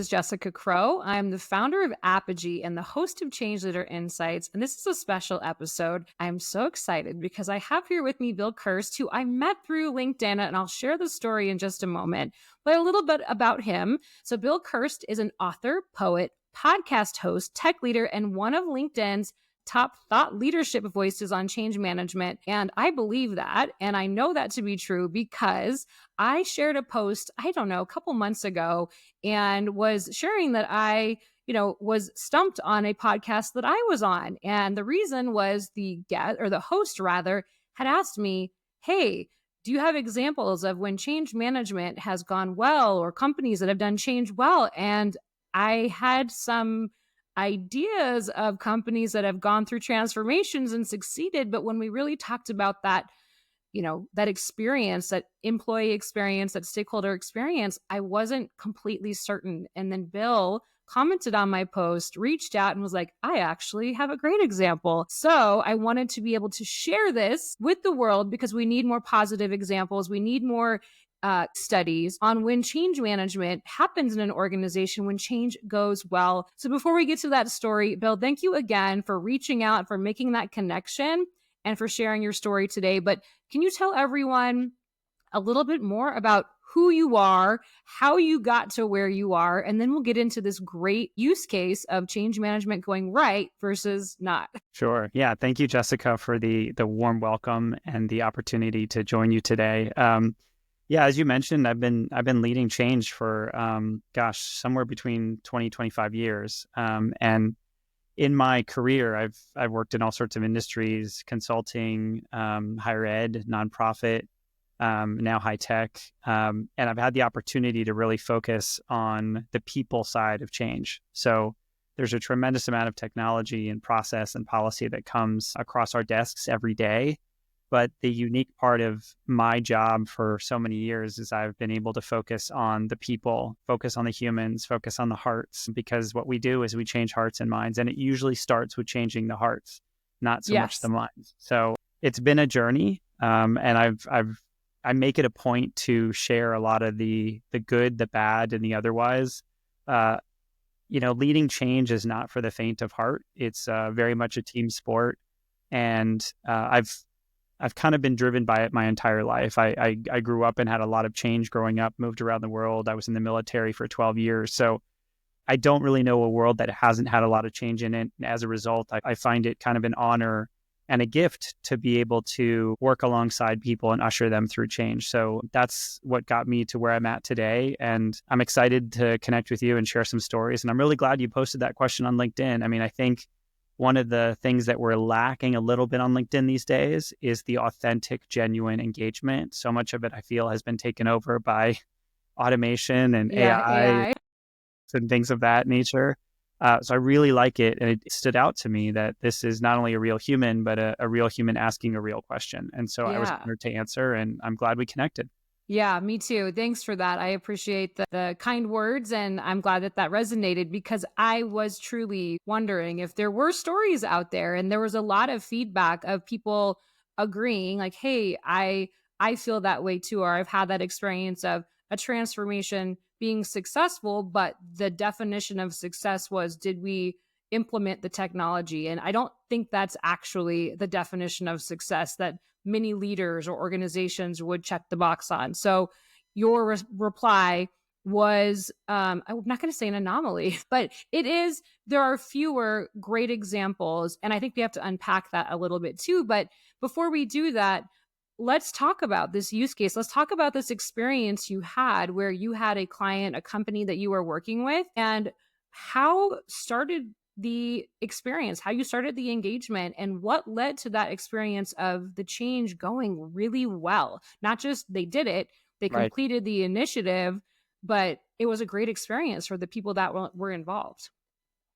is Jessica Crow. I'm the founder of Apogee and the host of Change Leader Insights. And this is a special episode. I'm so excited because I have here with me Bill Kirst, who I met through LinkedIn, and I'll share the story in just a moment. But a little bit about him. So Bill Kirst is an author, poet, podcast host, tech leader, and one of LinkedIn's top thought leadership voices on change management. And I believe that. And I know that to be true because I shared a post, I don't know, a couple months ago, and was sharing that I was stumped on a podcast that I was on. And the reason was the guest, or the host rather, had asked me, hey, do you have examples of when change management has gone well, or companies that have done change well? And I had some ideas of companies that have gone through transformations and succeeded. But when we really talked about that, that experience, that employee experience, that stakeholder experience, I wasn't completely certain. And then Bill commented on my post, reached out and was like, I actually have a great example. So I wanted to be able to share this with the world because we need more positive examples. We need more studies on when change management happens in an organization, when change goes well. So before we get to that story, Bill, thank you again for reaching out, for making that connection, and for sharing your story today. But can you tell everyone a little bit more about who you are, how you got to where you are, and then we'll get into this great use case of change management going right versus not. Sure. Yeah. Thank you, Jessica, for the warm welcome and the opportunity to join you today. Yeah, as you mentioned, I've been leading change for somewhere between 20, 25 years. And in my career, I've worked in all sorts of industries: consulting, higher ed, nonprofit, now high tech. And I've had the opportunity to really focus on the people side of change. So there's a tremendous amount of technology and process and policy that comes across our desks every day. But the unique part of my job for so many years is I've been able to focus on the people, focus on the humans, focus on the hearts, because what we do is we change hearts and minds. And it usually starts with changing the hearts, not so much the minds. So it's been a journey. And I make it a point to share a lot of the good, the bad, and the otherwise. Leading change is not for the faint of heart. It's very much a team sport. And I've kind of been driven by it my entire life. I grew up and had a lot of change growing up, moved around the world. I was in the military for 12 years. So I don't really know a world that hasn't had a lot of change in it. And as a result, I find it kind of an honor and a gift to be able to work alongside people and usher them through change. So that's what got me to where I'm at today. And I'm excited to connect with you and share some stories. And I'm really glad you posted that question on LinkedIn. I mean, I think one of the things that we're lacking a little bit on LinkedIn these days is the authentic, genuine engagement. So much of it, I feel, has been taken over by automation and AI and things of that nature. So I really like it. And it stood out to me that this is not only a real human, but a real human asking a real question. And so I was honored to answer, and I'm glad we connected. Yeah, me too. Thanks for that. I appreciate the kind words, and I'm glad that resonated because I was truly wondering if there were stories out there, and there was a lot of feedback of people agreeing like, hey, I feel that way too, or I've had that experience of a transformation being successful, but the definition of success was, did we implement the technology? And I don't think that's actually the definition of success that many leaders or organizations would check the box on. So your reply was, I'm not going to say an anomaly, but there are fewer great examples. And I think we have to unpack that a little bit too. But before we do that, let's talk about this use case. Let's talk about this experience you had where you had a client, a company that you were working with, and how started the experience, how you started the engagement, and what led to that experience of the change going really well. Not just they did it, they completed the initiative, but it was a great experience for the people that were involved.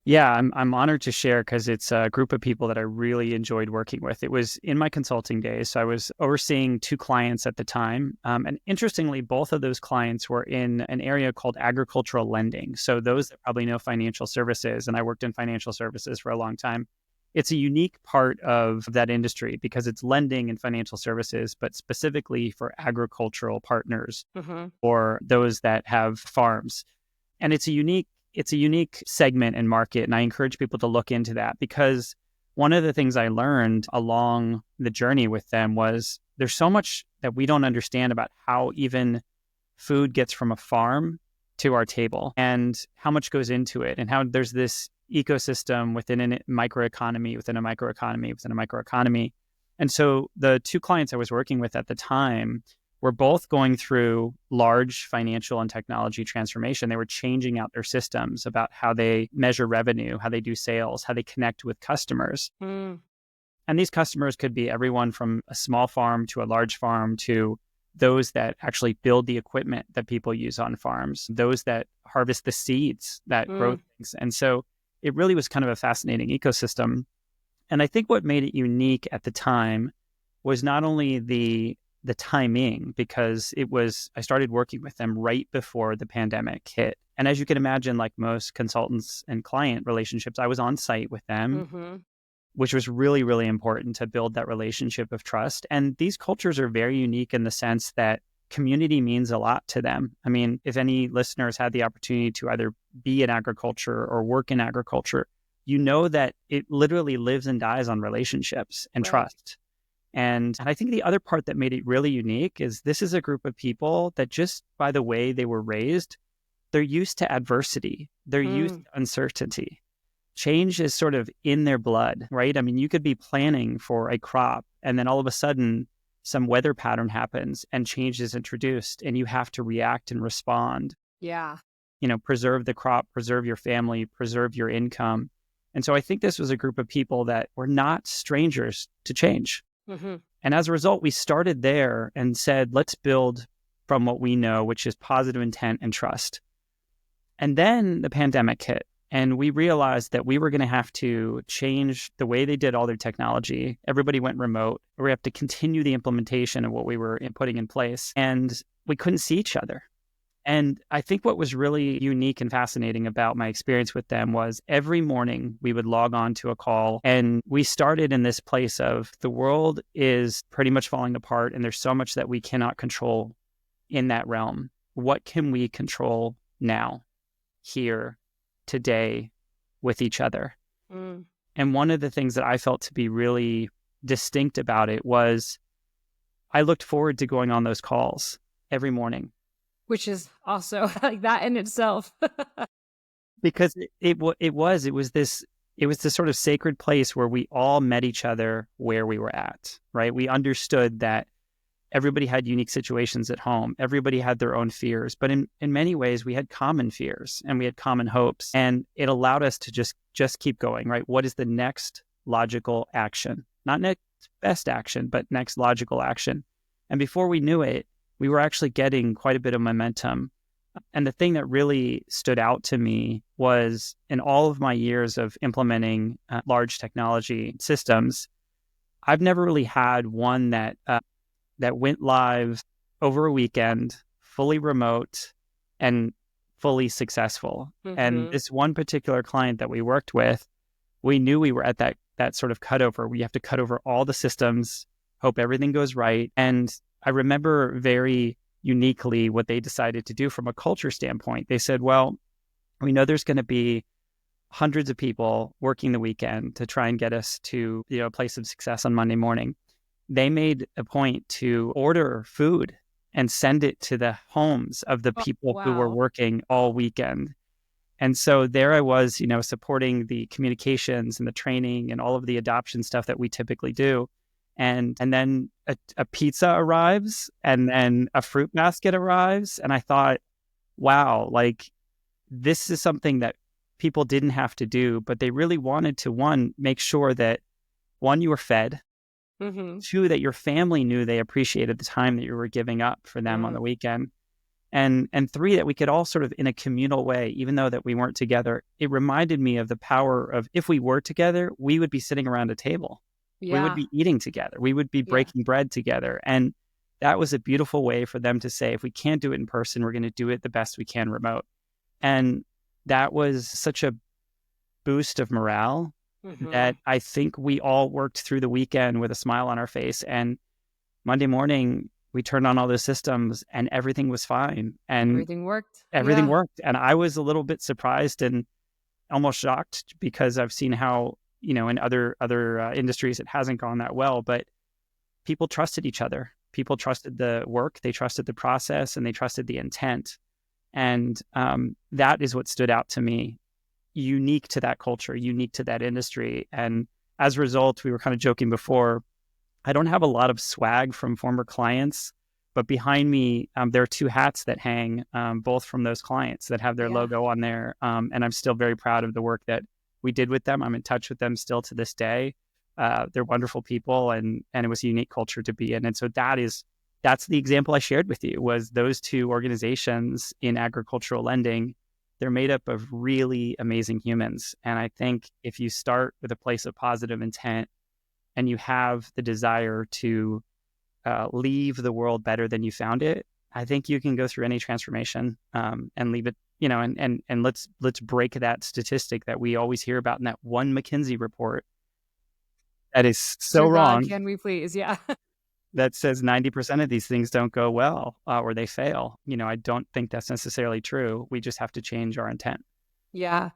Yeah, I'm honored to share because it's a group of people that I really enjoyed working with. It was in my consulting days. So I was overseeing 2 clients at the time. And interestingly, both of those clients were in an area called agricultural lending. So those that probably know financial services, and I worked in financial services for a long time, it's a unique part of that industry because it's lending and financial services, but specifically for agricultural partners or those that have farms. And it's a unique it's a unique segment and market. And I encourage people to look into that, because one of the things I learned along the journey with them was there's so much that we don't understand about how even food gets from a farm to our table and how much goes into it, and how there's this ecosystem within a microeconomy, within a microeconomy, within a microeconomy. And so the two clients I was working with at the time were both going through large financial and technology transformation. They were changing out their systems about how they measure revenue, how they do sales, how they connect with customers. Mm. And these customers could be everyone from a small farm to a large farm, to those that actually build the equipment that people use on farms, those that harvest the seeds that grow things. And so it really was kind of a fascinating ecosystem. And I think what made it unique at the time was not only the timing, because I started working with them right before the pandemic hit. And as you can imagine, like most consultants and client relationships, I was on site with them, which was really, really important to build that relationship of trust. And these cultures are very unique in the sense that community means a lot to them. I mean, if any listeners had the opportunity to either be in agriculture or work in agriculture, you know that it literally lives and dies on relationships and trust. And I think the other part that made it really unique is this is a group of people that, just by the way they were raised, they're used to adversity. They're used to uncertainty. Change is sort of in their blood, right? I mean, you could be planning for a crop and then all of a sudden some weather pattern happens and change is introduced and you have to react and respond. Yeah. Preserve the crop, preserve your family, preserve your income. And so I think this was a group of people that were not strangers to change. And as a result, we started there and said, let's build from what we know, which is positive intent and trust. And then the pandemic hit, and we realized that we were going to have to change the way they did all their technology. Everybody went remote. We have to continue the implementation of what we were putting in place, and we couldn't see each other. And I think what was really unique and fascinating about my experience with them was every morning we would log on to a call, and we started in this place of the world is pretty much falling apart and there's so much that we cannot control in that realm. What can we control now, here, today, with each other? And one of the things that I felt to be really distinct about it was I looked forward to going on those calls every morning. Which is also like that in itself. Because it was this sort of sacred place where we all met each other where we were at, right? We understood that everybody had unique situations at home. Everybody had their own fears, but in many ways we had common fears and we had common hopes, and it allowed us to just keep going, right? What is the next logical action? Not next best action, but next logical action. And before we knew it, we were actually getting quite a bit of momentum. And the thing that really stood out to me was, in all of my years of implementing large technology systems, I've never really had one that went live over a weekend, fully remote and fully successful. And this one particular client that we worked with, we knew we were at that sort of cutover. We have to cut over all the systems, hope everything goes right. And I remember very uniquely what they decided to do from a culture standpoint. They said, well, we know there's going to be hundreds of people working the weekend to try and get us to a place of success on Monday morning. They made a point to order food and send it to the homes of the people who were working all weekend. And so there I was, supporting the communications and the training and all of the adoption stuff that we typically do. And then a pizza arrives, and then a fruit basket arrives. And I thought, wow, like this is something that people didn't have to do, but they really wanted to, make sure that you were fed, two, that your family knew they appreciated the time that you were giving up for them on the weekend. And three, that we could all sort of, in a communal way, even though that we weren't together, it reminded me of the power of, if we were together, we would be sitting around a table. We would be eating together. We would be breaking bread together. And that was a beautiful way for them to say, if we can't do it in person, we're going to do it the best we can remote. And that was such a boost of morale that I think we all worked through the weekend with a smile on our face. And Monday morning, we turned on all those systems and everything was fine. And Everything worked. everything Yeah. worked. And I was a little bit surprised and almost shocked because I've seen how, in other industries, it hasn't gone that well, but people trusted each other. People trusted the work, they trusted the process, and they trusted the intent. And that is what stood out to me, unique to that culture, unique to that industry. And as a result, we were kind of joking before, I don't have a lot of swag from former clients, but behind me, there are two hats that hang, both from those clients that have their Yeah. logo on there. And I'm still very proud of the work that we did with them. I'm in touch with them still to this day. They're wonderful people, and it was a unique culture to be in. And so that's the example I shared with you, was those two organizations in agricultural lending. They're made up of really amazing humans. And I think if you start with a place of positive intent and you have the desire to leave the world better than you found it, I think you can go through any transformation and leave it, and let's break that statistic that we always hear about in that one McKinsey report that is so Dear God, wrong, can we please? Yeah. that says 90% of these things don't go well or they fail. I don't think that's necessarily true. We just have to change our intent. Yeah.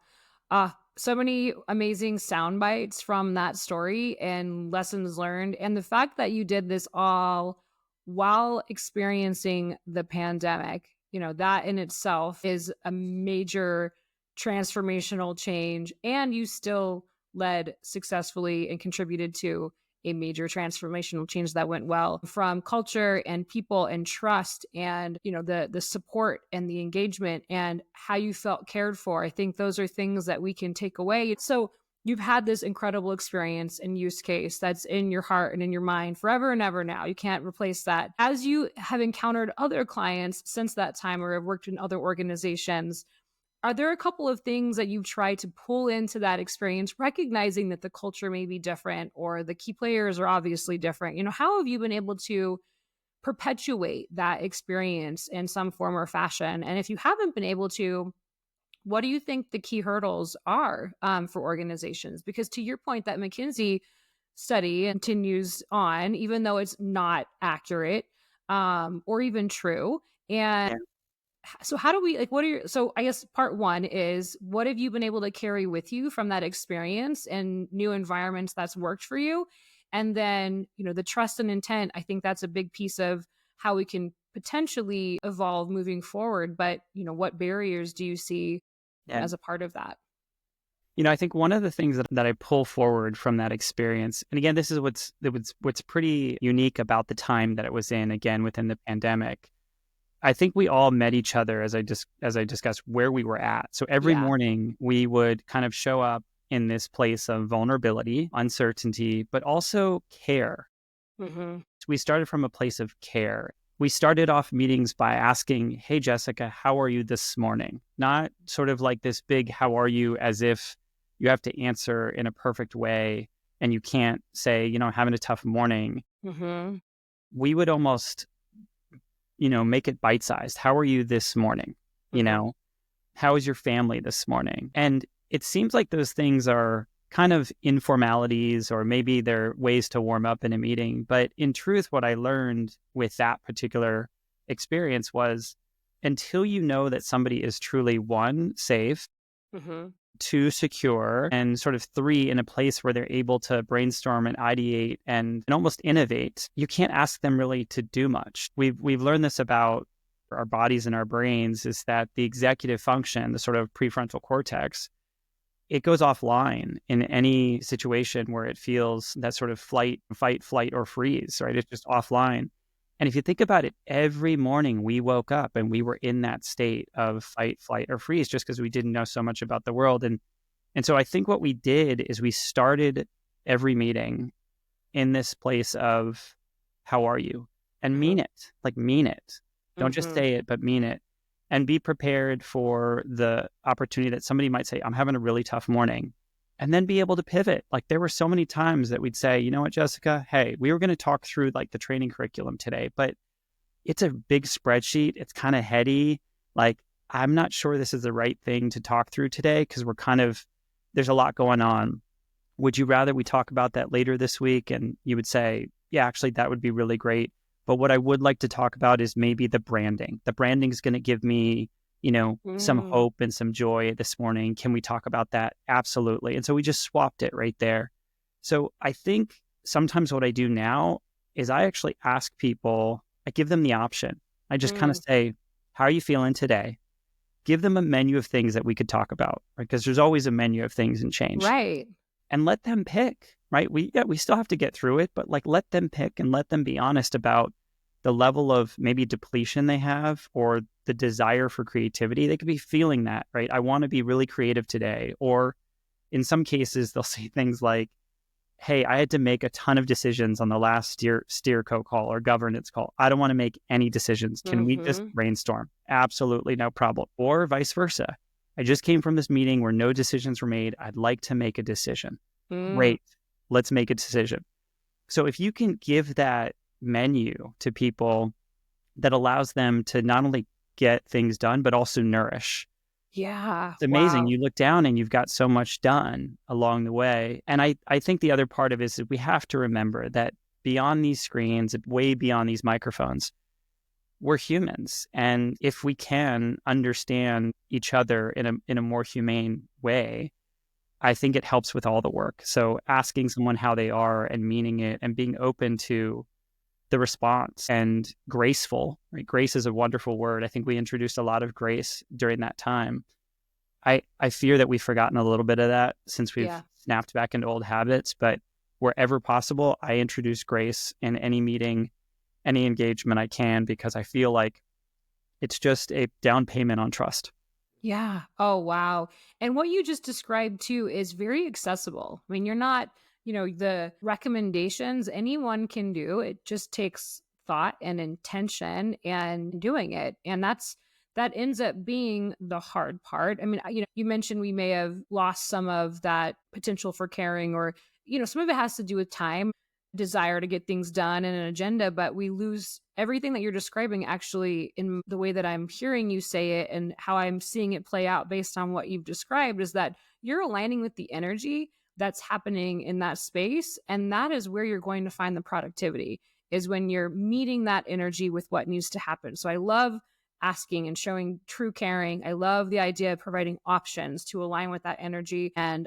So many amazing sound bites from that story and lessons learned. And the fact that you did this all while experiencing the pandemic, that in itself is a major transformational change. And you still led successfully and contributed to a major transformational change that went well, from culture and people and trust and the support and the engagement and how you felt cared for. I think those are things that we can take away. So you've had this incredible experience and use case that's in your heart and in your mind forever and ever now. You can't replace that. As you have encountered other clients since that time or have worked in other organizations, are there a couple of things that you've tried to pull into that experience, recognizing that the culture may be different or the key players are obviously different? How have you been able to perpetuate that experience in some form or fashion? And if you haven't been able to, what do you think the key hurdles are for organizations? Because to your point, that McKinsey study continues on, even though it's not accurate or even true. And Yeah. so how do we what are your so I guess part one is, what have you been able to carry with you from that experience and new environments that's worked for you? And then the trust and intent, I think that's a big piece of how we can potentially evolve moving forward. But what barriers do you see Yeah. as a part of that? I think one of the things that I pull forward from that experience, and again, this is what's pretty unique about the time that it was in, again, within the pandemic. I think we all met each other, as I discussed, where we were at. So every Yeah. morning we would kind of show up in this place of vulnerability, uncertainty, but also care. Hmm. So we started from a place of care. We started off meetings by asking, "Hey, Jessica, how are you this morning?" Not sort of like this big "how are you" as if you have to answer in a perfect way and you can't say, "having a tough morning." Hmm. We would almost, make it bite-sized. How are you this morning? You Hmm. know, how is your family this morning? And it seems like those things are kind of informalities, or maybe they're ways to warm up in a meeting. But in truth, what I learned with that particular experience was, until you know that somebody is truly, one, safe, Hmm. two, secure, and sort of three, in a place where they're able to brainstorm and ideate and almost innovate, you can't ask them really to do much. We've learned this about our bodies and our brains, is that the executive function, the sort of prefrontal cortex, it goes offline in any situation where it feels that sort of fight, flight, or freeze, right? It's just offline. And if you think about it, every morning we woke up and we were in that state of fight, flight, or freeze, just because we didn't know so much about the world. And so I think what we did is we started every meeting in this place of, "How are you?" And Hmm. mean it, like mean it. Don't just Hmm. say it, but mean it. And be prepared for the opportunity that somebody might say, "I'm having a really tough morning." And then be able to pivot. Like, there were so many times that we'd say, "You know what, Jessica? Hey, we were going to talk through like the training curriculum today, but it's a big spreadsheet. It's kind of heady. Like, I'm not sure this is the right thing to talk through today because there's a lot going on. Would you rather we talk about that later this week?" And you would say, "Yeah, actually, that would be really great. But what I would like to talk about is maybe the branding. The branding is going to give me, some hope and some joy this morning. Can we talk about that? Absolutely. And so we just swapped it right there. So I think sometimes what I do now is I actually ask people, I give them the option. I just kind of say, how are you feeling today? Give them a menu of things that we could talk about, right? Because there's always a menu of things in change. Right. And let them pick, right? We still have to get through it, but like let them pick and let them be honest about the level of maybe depletion they have or the desire for creativity. They could be feeling that, right? I want to be really creative today. Or in some cases, they'll say things like, hey, I had to make a ton of decisions on the last steerco call or governance call. I don't want to make any decisions. Can we just brainstorm? Absolutely, no problem. Or vice versa. I just came from this meeting where no decisions were made. I'd like to make a decision. Great. Let's make a decision. So if you can give that menu to people that allows them to not only get things done, but also nourish. Yeah. It's amazing. Wow. You look down and you've got so much done along the way. And I think the other part of it is that we have to remember that beyond these screens, way beyond these microphones, we're humans. And if we can understand each other in a more humane way, I think it helps with all the work. So asking someone how they are and meaning it and being open to the response and graceful, right? Grace is a wonderful word. I think we introduced a lot of grace during that time. I fear that we've forgotten a little bit of that since we've snapped back into old habits, but wherever possible, I introduce grace in any meeting, any engagement I can, because I feel like it's just a down payment on trust. Yeah. Oh, wow. And what you just described too is very accessible. I mean, you're not, the recommendations anyone can do. It just takes thought and intention and doing it. And that ends up being the hard part. I mean, you mentioned we may have lost some of that potential for caring, or, some of it has to do with time, desire to get things done and an agenda, but we lose everything that you're describing actually in the way that I'm hearing you say it and how I'm seeing it play out based on what you've described is that you're aligning with the energy that's happening in that space. And that is where you're going to find the productivity, is when you're meeting that energy with what needs to happen. So I love asking and showing true caring. I love the idea of providing options to align with that energy. And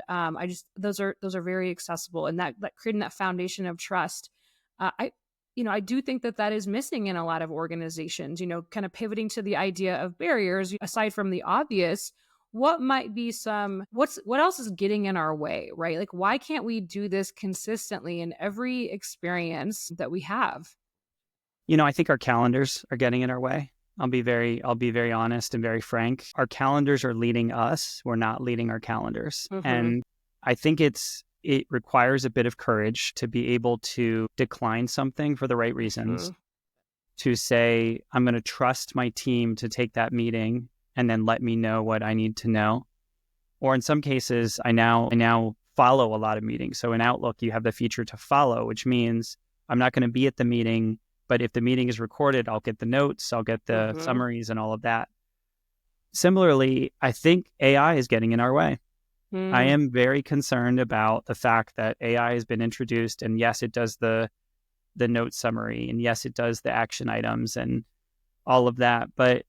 those are very accessible, and that creating that foundation of trust. I do think that is missing in a lot of organizations, kind of pivoting to the idea of barriers. Aside from the obvious, what might be what else is getting in our way, right? Like, why can't we do this consistently in every experience that we have? I think our calendars are getting in our way. I'll be very honest and very frank. Our calendars are leading us. We're not leading our calendars. And I think it requires a bit of courage to be able to decline something for the right reasons, to say, I'm going to trust my team to take that meeting and then let me know what I need to know. Or in some cases, I now follow a lot of meetings. So in Outlook, you have the feature to follow, which means I'm not going to be at the meeting, but if the meeting is recorded, I'll get the notes, I'll get the summaries and all of that. Similarly, I think AI is getting in our way. I am very concerned about the fact that AI has been introduced, and yes, it does the note summary, and yes, it does the action items and all of that. But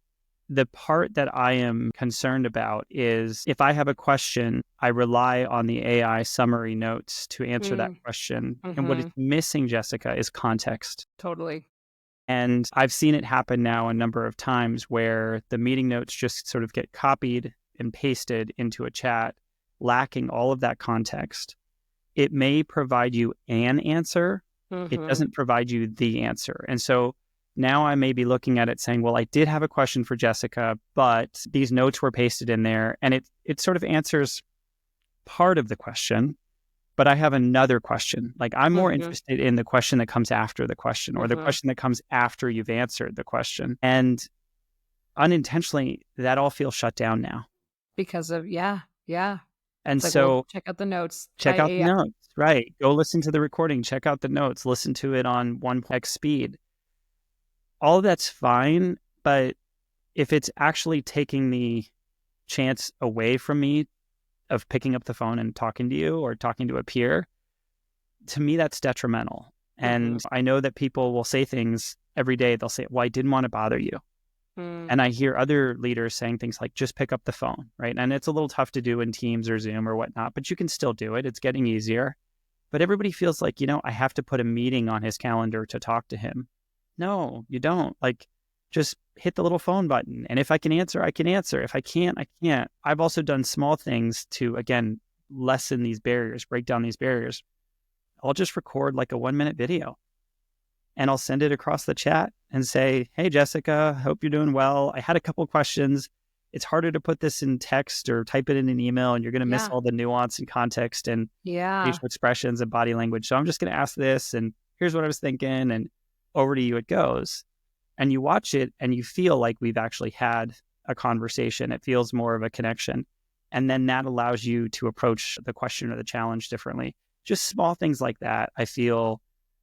the part that I am concerned about is if I have a question, I rely on the AI summary notes to answer that question. And what is missing, Jessica, is context. Totally. And I've seen it happen now a number of times where the meeting notes just sort of get copied and pasted into a chat, lacking all of that context. It may provide you an answer. It doesn't provide you the answer. And so now I may be looking at it saying, well, I did have a question for Jessica, but these notes were pasted in there, and it sort of answers part of the question, but I have another question. Like, I'm more interested in the question that comes after the question, or the question that comes after you've answered the question. And unintentionally, that all feels shut down now. Because of, yeah. And it's so check out the notes. Check out the notes, right? Go listen to the recording, check out the notes, listen to it on 1x speed. All of that's fine, but if it's actually taking the chance away from me of picking up the phone and talking to you or talking to a peer, to me, that's detrimental. And I know that people will say things every day they'll say, well, I didn't want to bother you. Mm. And I hear other leaders saying things like, just pick up the phone, right? And it's a little tough to do in Teams or Zoom or whatnot, but you can still do it. It's getting easier. But everybody feels like, I have to put a meeting on his calendar to talk to him. No, you don't. Like, just hit the little phone button. And if I can answer, I can answer. If I can't, I can't. I've also done small things to, again, lessen these barriers, break down these barriers. I'll just record like a 1-minute video and I'll send it across the chat and say, hey, Jessica, hope you're doing well. I had a couple questions. It's harder to put this in text or type it in an email, and you're going to miss Yeah. all the nuance and context and Yeah. facial expressions and body language. So I'm just going to ask this, and here's what I was thinking, and over to you it goes. And you watch it and you feel like we've actually had a conversation. It feels more of a connection. And then that allows you to approach the question or the challenge differently. Just small things like that, I feel,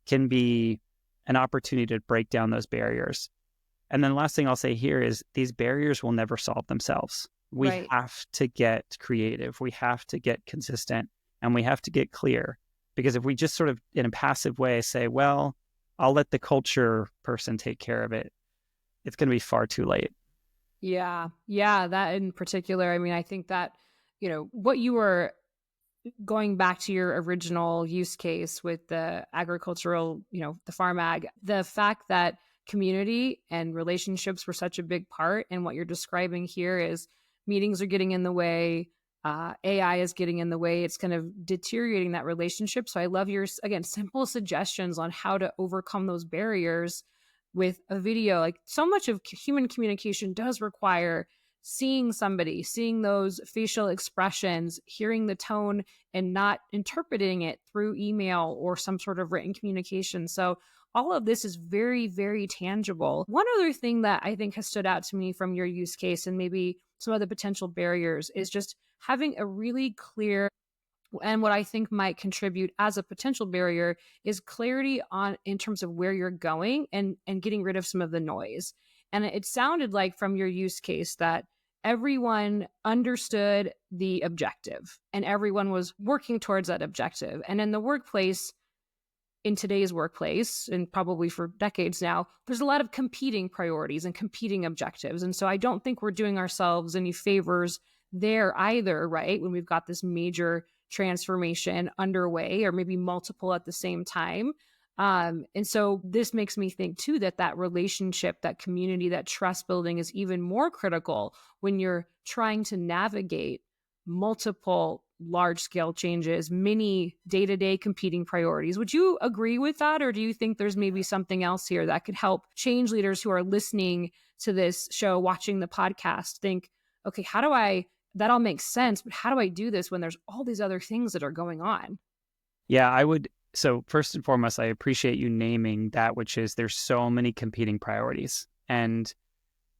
can be an opportunity to break down those barriers. And then the last thing I'll say here is these barriers will never solve themselves. We Right. have to get creative. We have to get consistent, and we have to get clear. Because if we just sort of in a passive way say, well, I'll let the culture person take care of it, it's going to be far too late. Yeah. Yeah. That in particular, I mean, I think that, what you were going back to your original use case with the agricultural, the farm ag, the fact that community and relationships were such a big part. And what you're describing here is meetings are getting in the way. AI is getting in the way. It's kind of deteriorating that relationship. So I love your, again, simple suggestions on how to overcome those barriers with a video. Like, so much of human communication does require seeing somebody, seeing those facial expressions, hearing the tone, and not interpreting it through email or some sort of written communication. So all of this is very, very tangible. One other thing that I think has stood out to me from your use case and maybe some of the potential barriers is just having a really clear, and what I think might contribute as a potential barrier is clarity on in terms of where you're going and getting rid of some of the noise. And it sounded like from your use case that everyone understood the objective and everyone was working towards that objective. And in the workplace, in today's workplace, and probably for decades now, there's a lot of competing priorities and competing objectives. And so I don't think we're doing ourselves any favors there either, right? When we've got this major transformation underway or maybe multiple at the same time. And so this makes me think too that relationship, that community, that trust building is even more critical when you're trying to navigate multiple large scale changes, many day-to-day competing priorities. Would you agree with that? Or do you think there's maybe something else here that could help change leaders who are listening to this show, watching the podcast, think, okay, that all makes sense, but how do I do this when there's all these other things that are going on? Yeah, I would. So first and foremost, I appreciate you naming that, which is there's so many competing priorities. And,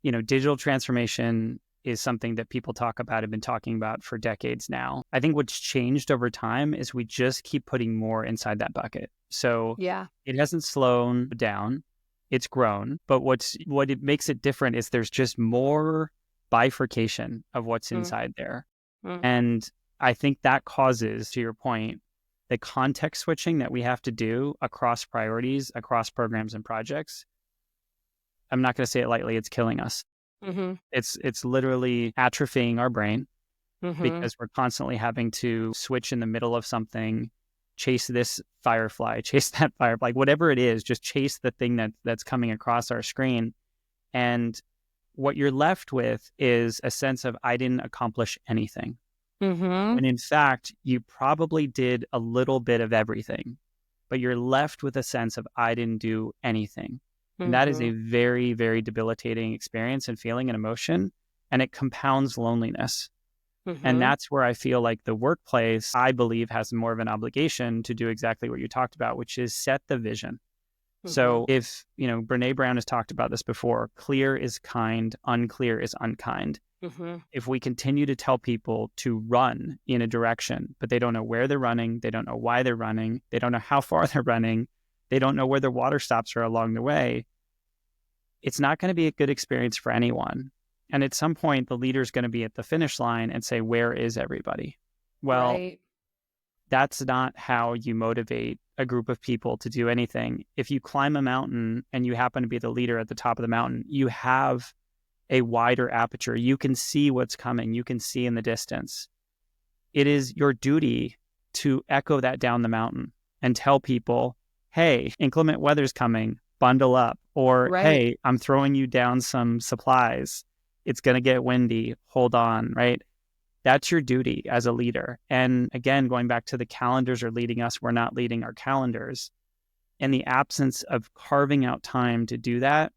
digital transformation is something that people talk about, have been talking about for decades now. I think what's changed over time is we just keep putting more inside that bucket. So Yeah. it hasn't slowed down, it's grown. But what it makes it different is there's just more bifurcation of what's inside there. And I think that causes, to your point, the context switching that we have to do across priorities, across programs and projects. I'm not going to say it lightly, it's killing us. Mm-hmm. It's literally atrophying our brain Mm-hmm. because we're constantly having to switch in the middle of something, chase this firefly, chase that firefly, whatever it is, just chase the thing that's coming across our screen. And what you're left with is a sense of, I didn't accomplish anything. Mm-hmm. When in fact, you probably did a little bit of everything, but you're left with a sense of, I didn't do anything. And that is a very, very debilitating experience and feeling and emotion, and it compounds loneliness. And that's where I feel like the workplace, I believe, has more of an obligation to do exactly what you talked about, which is set the vision. So if, Brene Brown has talked about this before, clear is kind, unclear is unkind. If we continue to tell people to run in a direction, but they don't know where they're running, they don't know why they're running, they don't know how far they're running, they don't know where the water stops are along the way, it's not going to be a good experience for anyone. And at some point, the leader is going to be at the finish line and say, where is everybody? Well, Right. that's not how you motivate a group of people to do anything. If you climb a mountain and you happen to be the leader at the top of the mountain, you have a wider aperture. You can see what's coming. You can see in the distance. It is your duty to echo that down the mountain and tell people, hey, inclement weather's coming, bundle up. Or, Right. hey, I'm throwing you down some supplies. It's going to get windy. Hold on, right? That's your duty as a leader. And again, going back to the calendars are leading us, we're not leading our calendars. In the absence of carving out time to do that,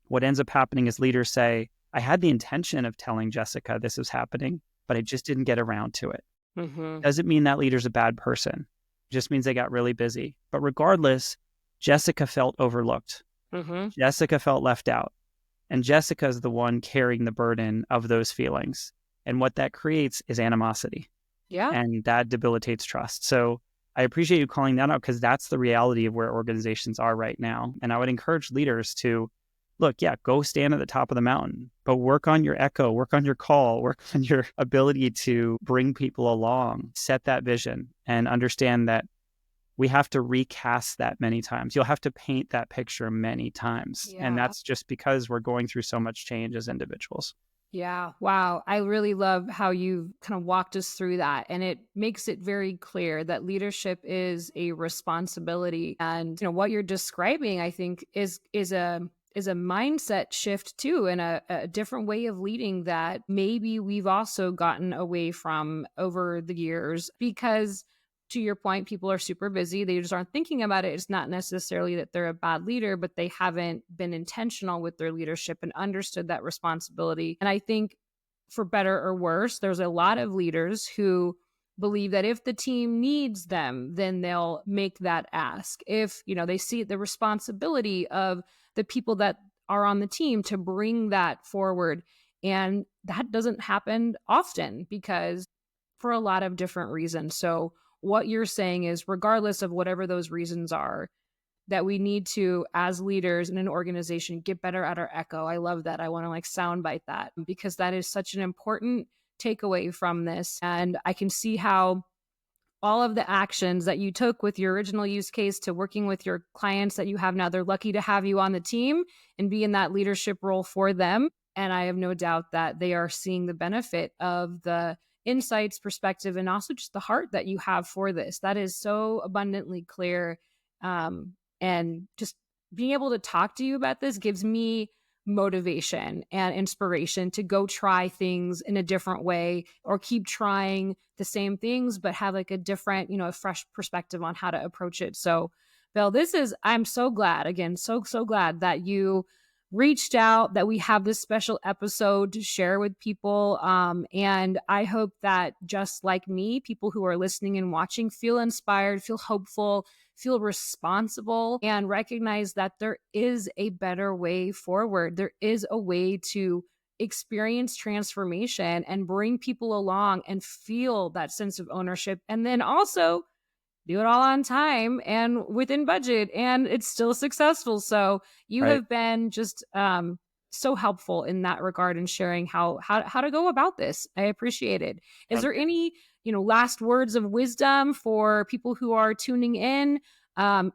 what ends up happening is leaders say, I had the intention of telling Jessica this was happening, but I just didn't get around to it. Mm-hmm. Doesn't mean that leader's a bad person. It just means they got really busy. But regardless, Jessica felt overlooked. Mm-hmm. Jessica felt left out. And Jessica is the one carrying the burden of those feelings. And what that creates is animosity. Yeah. And that debilitates trust. So I appreciate you calling that out, because that's the reality of where organizations are right now. And I would encourage leaders to look, yeah, go stand at the top of the mountain, but work on your echo, work on your call, work on your ability to bring people along, set that vision, and understand that we have to recast that many times. You'll have to paint that picture many times. Yeah. And that's just because we're going through so much change as individuals. Yeah. Wow. I really love how you kind of walked us through that. And it makes it very clear that leadership is a responsibility. And, what you're describing, I think, is a mindset shift too, and a different way of leading that maybe we've also gotten away from over the years. Because to your point, people are super busy. They just aren't thinking about it. It's not necessarily that they're a bad leader, but they haven't been intentional with their leadership and understood that responsibility. And I think, for better or worse, there's a lot of leaders who believe that if the team needs them, then they'll make that ask. If, they see the responsibility of the people that are on the team to bring that forward. And that doesn't happen often, because for a lot of different reasons. So what you're saying is, regardless of whatever those reasons are, that we need to, as leaders in an organization, get better at our echo. I love that. I want to soundbite that, because that is such an important takeaway from this. And I can see how all of the actions that you took with your original use case to working with your clients that you have now, they're lucky to have you on the team and be in that leadership role for them. And I have no doubt that they are seeing the benefit of the insights, perspective, and also just the heart that you have for this. That is so abundantly clear. And just being able to talk to you about this gives me motivation and inspiration to go try things in a different way, or keep trying the same things, but have a different, a fresh perspective on how to approach it. So, Bill, I'm so glad, again, so glad that you reached out, that we have this special episode to share with people. And I hope that, just like me, people who are listening and watching feel inspired, feel hopeful, feel responsible, and recognize that there is a better way forward. There is a way to experience transformation and bring people along and feel that sense of ownership. And then also do it all on time and within budget, and it's still successful. So you Right. have been just so helpful in that regard, and sharing how to go about this. I appreciate it. Is there any last words of wisdom for people who are tuning in?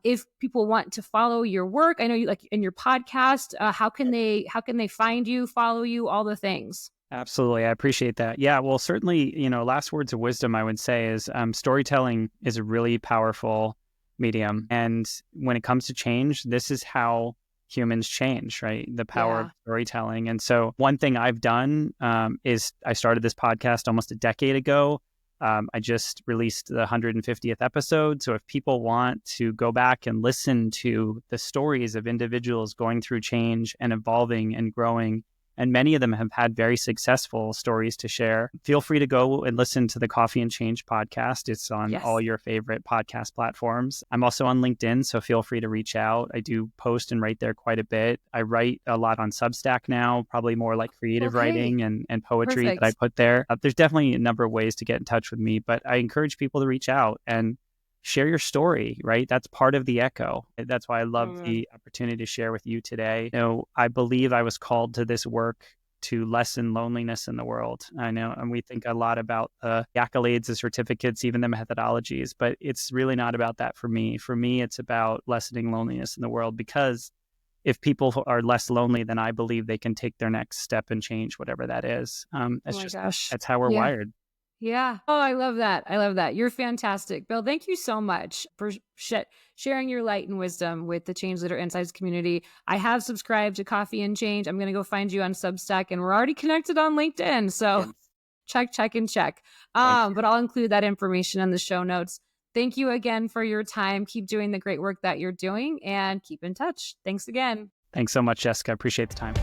If people want to follow your work, I know you, in your podcast, how can they find you, follow you, all the things? Absolutely. I appreciate that. Yeah, well, certainly, last words of wisdom I would say is storytelling is a really powerful medium. And when it comes to change, this is how humans change, right? The power of storytelling. And so one thing I've done is I started this podcast almost a decade ago. I just released the 150th episode. So if people want to go back and listen to the stories of individuals going through change and evolving and growing, and many of them have had very successful stories to share, feel free to go and listen to the Coffee and Change podcast. It's on all your favorite podcast platforms. I'm also on LinkedIn, so feel free to reach out. I do post and write there quite a bit. I write a lot on Substack now, probably more like creative writing and poetry that I put there. There's definitely a number of ways to get in touch with me, but I encourage people to reach out and share your story, right? That's part of the echo. That's why I love the opportunity to share with you today. I believe I was called to this work to lessen loneliness in the world. I know, and we think a lot about the accolades, the certificates, even the methodologies, but it's really not about that for me. For me, it's about lessening loneliness in the world, because if people are less lonely, then I believe they can take their next step and change whatever that is. Oh my gosh. That's how we're Yeah. wired. Yeah. Oh, I love that. I love that. You're fantastic. Bill, thank you so much for sharing your light and wisdom with the Change Leader Insights community. I have subscribed to Coffee and Change. I'm going to go find you on Substack, and we're already connected on LinkedIn. So check. But I'll include that information in the show notes. Thank you again for your time. Keep doing the great work that you're doing and keep in touch. Thanks again. Thanks so much, Jessica. I appreciate the time.